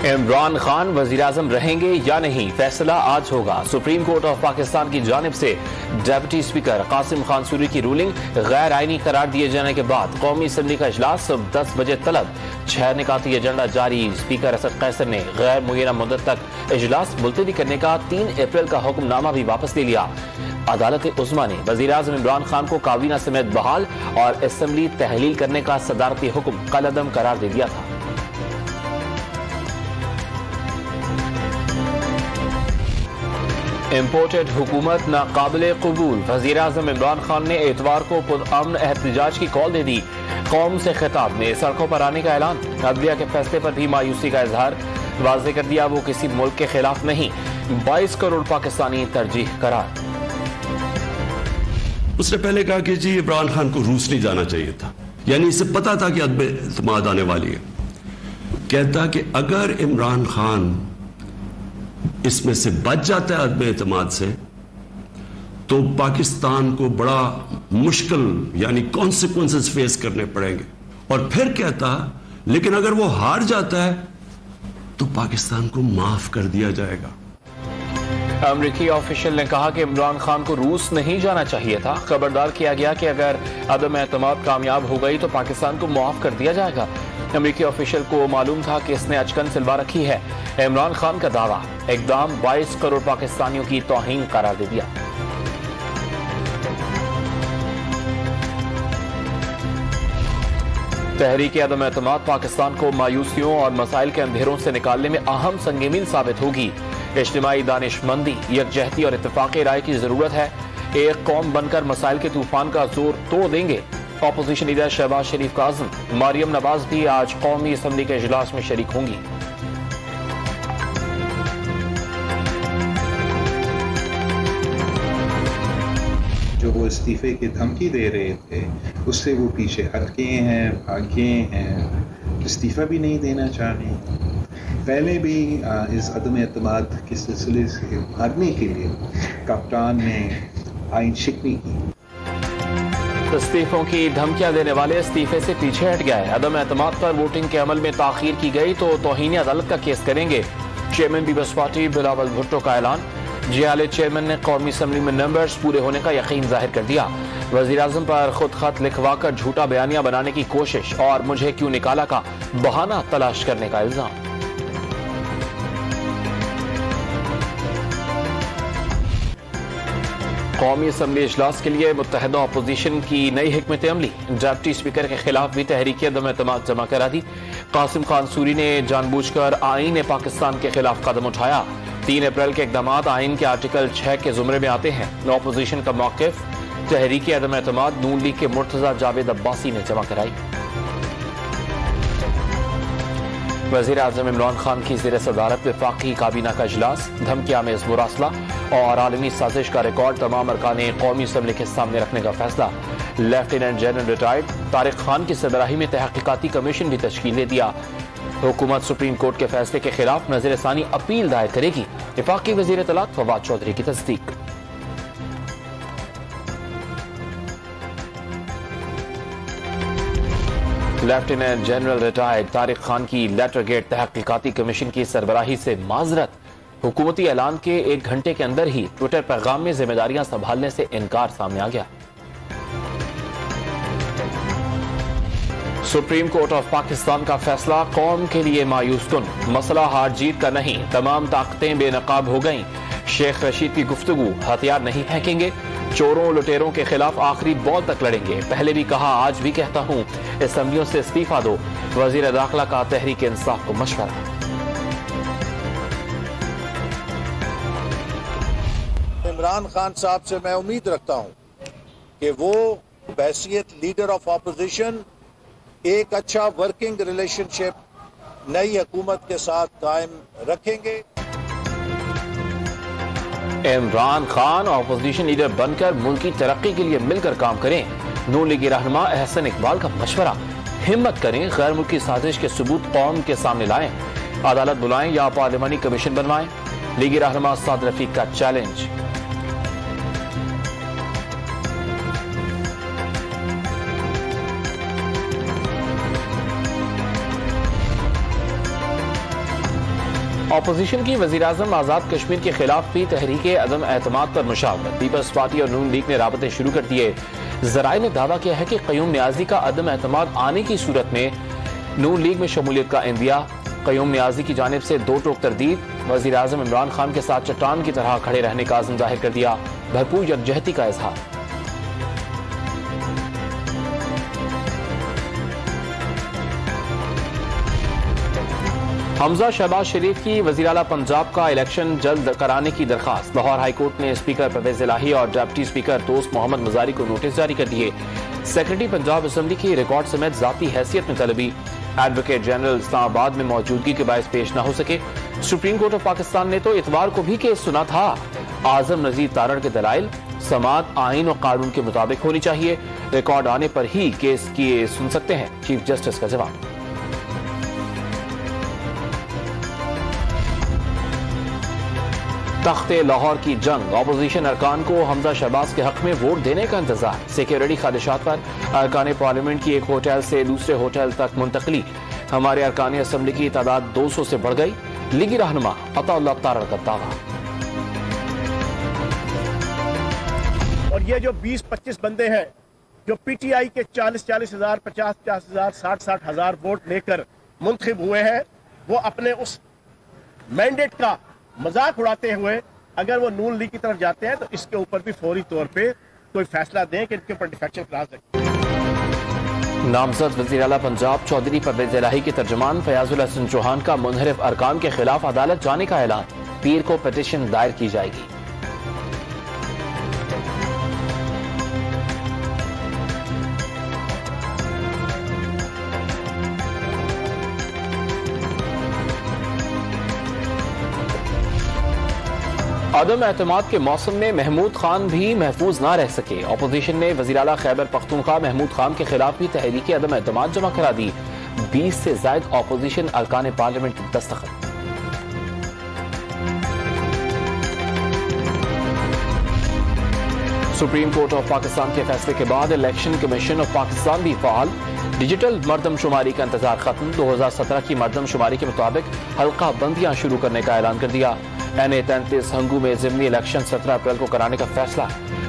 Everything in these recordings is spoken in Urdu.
عمران خان وزیراعظم رہیں گے یا نہیں، فیصلہ آج ہوگا۔ سپریم کورٹ آف پاکستان کی جانب سے deputy speaker Qasim Khan sorry کی رولنگ غیر آئینی قرار دیے جانے کے بعد قومی اسمبلی کا اجلاس صبح 10 بجے طلب، 6 نکاتی ایجنڈا جاری۔ اسپیکر اسد قیصر نے غیر معینہ مدت تک اجلاس ملتوی کرنے کا 3 اپریل کا حکم نامہ بھی واپس لے لیا۔ عدالت عظمیٰ نے وزیراعظم عمران خان کو کابینہ سمیت بحال اور اسمبلی تحلیل کرنے کا صدارتی حکم کالعدم قرار دے دیا تھا۔ امپورٹڈ حکومت ناقابل قبول، وزیراعظم عمران خان نے اتوار کو پرامن احتجاج کی کال دے دی۔ قوم سے خطاب میں سڑکوں پر آنے کا اعلان، عدلیہ کے فیصلے پر بھی مایوسی کا اظہار، واضح کر دیا وہ کسی ملک کے خلاف نہیں، 22 کروڑ پاکستانی ترجیح قرار۔ اس نے پہلے کہا کہ جی عمران خان کو روس نہیں جانا چاہیے تھا، یعنی اسے پتا تھا کہ عدم اعتماد آنے والی ہے۔ کہتا کہ اگر عمران خان اس میں سے بچ جاتا ہے عدم اعتماد سے تو پاکستان کو بڑا مشکل یعنی کانسیکوینسز فیس کرنے پڑیں گے، اور پھر کہتا لیکن اگر وہ ہار جاتا ہے تو پاکستان کو معاف کر دیا جائے گا۔ امریکی آفیشل نے کہا کہ عمران خان کو روس نہیں جانا چاہیے تھا، خبردار کیا گیا کہ اگر عدم اعتماد کامیاب ہو گئی تو پاکستان کو معاف کر دیا جائے گا۔ امریکی آفیشل کو معلوم تھا کہ اس نے اچکن سلوا رکھی ہے۔ عمران خان کا دعویٰ، اقدام 22 کروڑ پاکستانیوں کی توہین قرار دے دیا۔ تحریک عدم اعتماد پاکستان کو مایوسیوں اور مسائل کے اندھیروں سے نکالنے میں اہم سنگ میل ثابت ہوگی۔ اجتماعی دانش مندی، یکجہتی اور اتفاقی رائے کی ضرورت ہے۔ ایک قوم بن کر مسائل کے طوفان کا زور توڑ دیں گے۔ اپوزیشن لیڈر شہباز شریف کا عزم، مریم نواز بھی آج قومی اسمبلی کے اجلاس میں شریک ہوں گی۔ جو وہ استعفے کی دھمکی دے رہے تھے اس سے وہ پیچھے ہٹ گئے ہیں، بھاگ گئے ہیں، استعفیٰ بھی نہیں دینا چاہ رہے۔ پہلے بھی اس عدم اعتماد کے سلسلے سے بھاگنے کے لیے کپتان نے آئین شکنی کی۔ استعفوں کی دھمکیاں دینے والے استعفے سے پیچھے ہٹ گئے۔ عدم اعتماد پر ووٹنگ کے عمل میں تاخیر کی گئی تو توہین عدالت کا کیس کریں گے۔ چیئرمین پیپلز پارٹی بلاول بھٹو کا اعلان، جیالے چیئرمین نے قومی اسمبلی میں نمبرز پورے ہونے کا یقین ظاہر کر دیا۔ وزیراعظم پر خود خط لکھوا کر جھوٹا بیانیہ بنانے کی کوشش اور مجھے کیوں نکالا کا بہانہ تلاش کرنے کا الزام۔ قومی اسمبلی اجلاس کے لیے متحدہ اپوزیشن کی نئی حکمت عملی، ڈپٹی اسپیکر کے خلاف بھی تحریک عدم اعتماد جمع کرا دی۔ قاسم خان سوری نے جان بوجھ کر آئین پاکستان کے خلاف قدم اٹھایا۔ 3 اپریل کے اقدامات آئین کے آرٹیکل 6 کے زمرے میں آتے ہیں۔ اپوزیشن کا موقف، تحریک عدم اعتماد نون لیگ کے مرتضی جاوید عباسی نے جمع کرائی۔ وزیر اعظم عمران خان کی زیر صدارت وفاقی کابینہ کا اجلاس، دھمکی آمیز مراسلہ اور عالمی سازش کا ریکارڈ تمام ارکان قومی اسمبلی کے سامنے رکھنے کا فیصلہ۔ Lieutenant general retired Tariq Khan کی سربراہی میں تحقیقاتی کمیشن بھی تشکیل دے دیا۔ حکومت سپریم کورٹ کے فیصلے کے خلاف نظر ثانی اپیل دائر کرے گی، وفاقی وزیر اطلاعات فواد چودھری کی تصدیق۔ Lieutenant general retired Tariq Khan کی لیٹر گیٹ تحقیقاتی کمیشن کی سربراہی سے معذرت، حکومتی اعلان کے 1 گھنٹے کے اندر ہی ٹویٹر پیغام میں ذمہ داریاں سنبھالنے سے انکار سامنے آ گیا۔ سپریم کورٹ آف پاکستان کا فیصلہ قوم کے لیے مایوس کن، مسئلہ ہار جیت کا نہیں، تمام طاقتیں بے نقاب ہو گئیں۔ شیخ رشید کی گفتگو، ہتھیار نہیں پھینکیں گے، چوروں لٹیروں کے خلاف آخری بال تک لڑیں گے، پہلے بھی کہا آج بھی کہتا ہوں، اسمبلیوں سے استعفیٰ دو، وزیر داخلہ کا تحریک انصاف کو مشورہ۔ عمران خان صاحب سے میں امید رکھتا ہوں کہ وہ بحیثیت لیڈر آف اپوزیشن ایک اچھا ورکنگ ریلیشن شپ نئی حکومت کے ساتھ قائم رکھیں گے۔ عمران خان اپوزیشن لیڈر بن کر ملک کی ترقی کے لیے مل کر کام کریں، نون لیگی رہنما احسن اقبال کا مشورہ، ہمت کریں، غیر ملکی سازش کے ثبوت قوم کے سامنے لائیں، عدالت بلائیں یا پارلیمانی کمیشن بنوائیں، لیگی رہنما سعد رفیق کا چیلنج۔ اپوزیشن کی وزیراعظم آزاد کشمیر کے خلاف بھی تحریک عدم اعتماد پر مشاورت. پیپلز پارٹی اور نون لیگ نے رابطے شروع کر دیے. ذرائع نے دعویٰ کیا ہے کہ قیوم نیازی کا عدم اعتماد آنے کی صورت میں نون لیگ میں شمولیت کا اندیا. قیوم نیازی کی جانب سے دو ٹوک تردید. وزیراعظم عمران خان کے ساتھ چٹان کی طرح کھڑے رہنے کا عزم ظاہر کر دیا. بھرپور یکجہتی کا اظہار. حمزہ شہباز شریف کی وزیراعلی پنجاب کا الیکشن جلد کرانے کی درخواست. لاہور ہائی کورٹ نے اسپیکر پرویز الہی اور ڈپٹی اسپیکر دوست محمد مزاری کو نوٹس جاری کر دیے. سیکرٹری پنجاب اسمبلی کی ریکارڈ سمیت ذاتی حیثیت میں طلبی. ایڈوکیٹ جنرل اسلام آباد میں موجودگی کے باعث پیش نہ ہو سکے. سپریم کورٹ آف پاکستان نے تو اتوار کو بھی کیس سنا تھا. اعظم نذیر تارڑ کے دلائل سماعت آئین و قانون کے مطابق ہونی چاہیے. ریکارڈ آنے پر ہی کیس کیے سن سکتے ہیں. چیف جسٹس کا جواب. تخت لاہور کی جنگ. اپوزیشن ارکان کو حمزہ شہباز کے حق میں ووٹ دینے کا انتظار. سیکیورٹی خدشات پر ارکان پارلیمنٹ کی ایک ہوٹل سے دوسرے ہوٹل تک منتقلی. ہمارے ارکان اسمبلی کی تعداد 200 سے بڑھ گئی. لیگی رہنما عطا اللہ تارڑ کا دعویٰ. اور یہ جو 20-25 بندے ہیں جو پی ٹی آئی کے 40,000 50,000 60,000 ووٹ لے کر منتخب ہوئے ہیں، وہ اپنے اس مینڈیٹ کا مذاق اڑاتے ہوئے اگر وہ نون لیگ کی طرف جاتے ہیں تو اس کے اوپر بھی فوری طور پہ کوئی فیصلہ دیں کہ ان کے اوپر ڈیفیکشن کلاس رکھیں. نامزد وزیر اعلیٰ پنجاب چودھری پرویز الہی کے ترجمان فیاض الحسن چوہان کا منحرف ارکان کے خلاف عدالت جانے کا اعلان. پیر کو پٹیشن دائر کی جائے گی. عدم اعتماد کے موسم میں محمود خان بھی محفوظ نہ رہ سکے. اپوزیشن نے وزیراعلیٰ خیبر پختونخوا محمود خان کے خلاف بھی تحریک عدم اعتماد جمع کرا دی. 20 سے زائد اپوزیشن ارکان پارلیمنٹ کی دستخط. سپریم کورٹ آف پاکستان کے فیصلے کے بعد الیکشن کمیشن آف پاکستان بھی فعال. ڈیجیٹل مردم شماری کا انتظار ختم. 2017 کی مردم شماری کے مطابق حلقہ بندیاں شروع کرنے کا اعلان کر دیا. این اے 33 ہنگو میں ضمنی الیکشن 17 اپریل کو کرانے کا فیصلہ.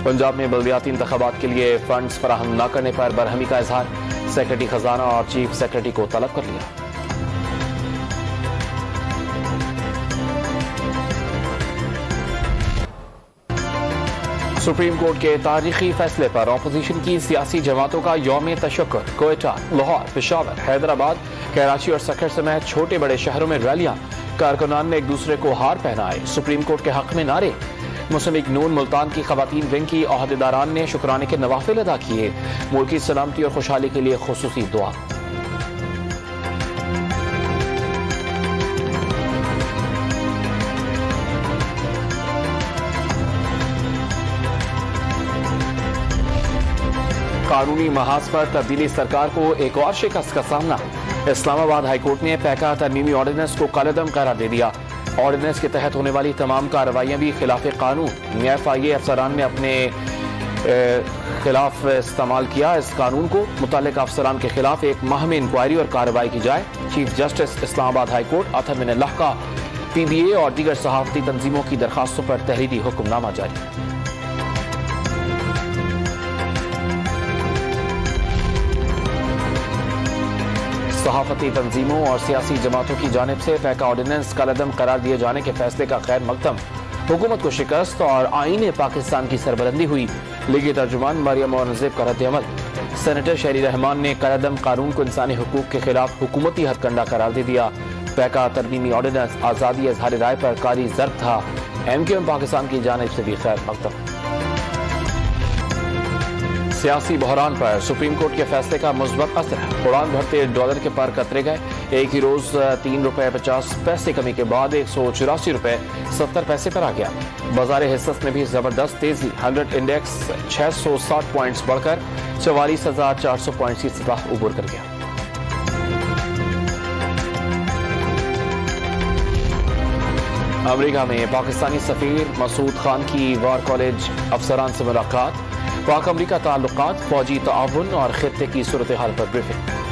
پنجاب میں بلدیاتی انتخابات کے لیے فنڈز فراہم نہ کرنے پر برہمی کا اظہار. سیکرٹری خزانہ اور چیف سیکرٹری کو طلب کر لیا. سپریم کورٹ کے تاریخی فیصلے پر اپوزیشن کی سیاسی جماعتوں کا یوم تشکر. کوئٹہ، لاہور، پشاور، حیدرآباد، کراچی اور سکھر سمیت چھوٹے بڑے شہروں میں ریلیاں. کارکنان نے ایک دوسرے کو ہار پہنائے. سپریم کورٹ کے حق میں نعرے. مسلم لیگ نون ملتان کی خواتین ونگ کی عہدیداران نے شکرانے کے نوافل ادا کیے. ملک کی سلامتی اور خوشحالی کے لیے خصوصی دعا. قانونی محاذ پر تبدیلی سرکار کو ایک اور شکست کا سامنا. اسلام آباد ہائی کورٹ نے پیکا ترمیمی آرڈیننس کو کالعدم قرار دے دیا. آرڈیننس کے تحت ہونے والی تمام کارروائیاں بھی خلاف قانون. ایف آئی اے افسران نے اپنے خلاف استعمال کیا اس قانون کو. متعلقہ افسران کے خلاف 1 ماہ میں انکوائری اور کارروائی کی جائے. چیف جسٹس اسلام آباد ہائی کورٹ اطہر من اللہ کا پی بی اے اور دیگر صحافتی تنظیموں کی درخواستوں پر تحریری حکم نامہ جاری. صحافتی تنظیموں اور سیاسی جماعتوں کی جانب سے پیکا آرڈیننس کالعدم قرار دیے جانے کے فیصلے کا خیر مقدم. حکومت کو شکست اور آئین پاکستان کی سربلندی ہوئی. لیگی ترجمان مریم اور نذیب کا رد عمل. سینیٹر شہری رحمان نے کالعدم قانون کو انسانی حقوق کے خلاف حکومتی ہتھ کنڈا قرار دے دیا. پیکا ترمیمی آرڈیننس آزادی اظہار رائے پر کاری ضرب تھا. ایم کیو ایم پاکستان کی جانب سے بھی خیر مقدم. سیاسی بحران پر سپریم کورٹ کے فیصلے کا مثبت اثر. اڑان بھرتے ڈالر کے پر کترے گئے. ایک ہی روز 3 روپے 50 پیسے کمی کے بعد 184 روپے 70 پیسے پر آ گیا. بازار حصص میں بھی زبردست تیزی. 100 انڈیکس 660 پوائنٹس بڑھ کر 44,400 پوائنٹس کی سطح عبور کر گیا. امریکہ میں پاکستانی سفیر مسعود خان کی وار کالج افسران سے ملاقات. پاک امریکہ تعلقات، فوجی تعاون اور خطے کی صورتحال پر بریفنگ.